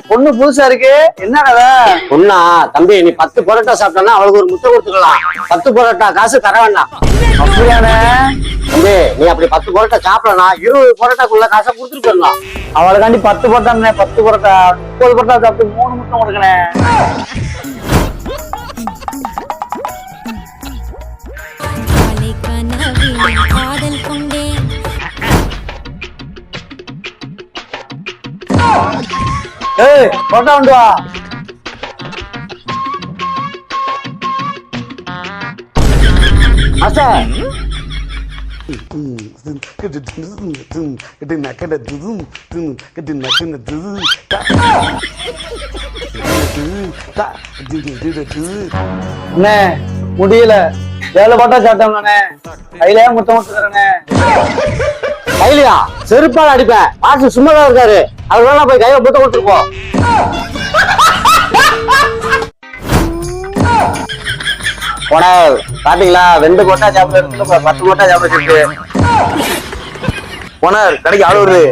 பொண்ணு புதுசா இருக்கு, என்ன கதை? பொண்ணா? தம்பி, நீ 10 பரோட்டா சாப்பிட்டா அவளுக்கு ஒரு முட்டை கொடுத்துக்கலாம். 10 பரோட்டா காசு தர வேண்டாம். அப்படியானே? தம்பி, நீ அப்படி 10 பரோட்டா சாப்பிடலாம், 20 பரோட்டாக்குள்ள காசை கொடுத்துட்டு போயிடலாம். அவளுக்காண்டி 10 பரோட்டா, 10 பரோட்டா 30 பரோட்டா சாப்பிட்டு 3 முட்டை கொடுக்கணே. ஏய், பரோட்டா கொண்டு வா. அசா அண்ணே, முடியல, 7 பரோட்டா சாப்பிட்டோம்ண்ணே, கையிலே முட்டை முட்டுறேண்ணே. கையிலையா? செருப்பால் அடிப்பேன். மாசு சும்மாதான் இருக்காரு, அவர் வேணா போய் கையில முட்டை கொடுத்துருப்போம். போனா பாத்தீங்களா, 2 பரோட்டா சாப்பிடுறது 10 பரோட்டா சாப்பிட்டு போனா கடைக்கு ஆளு வருது.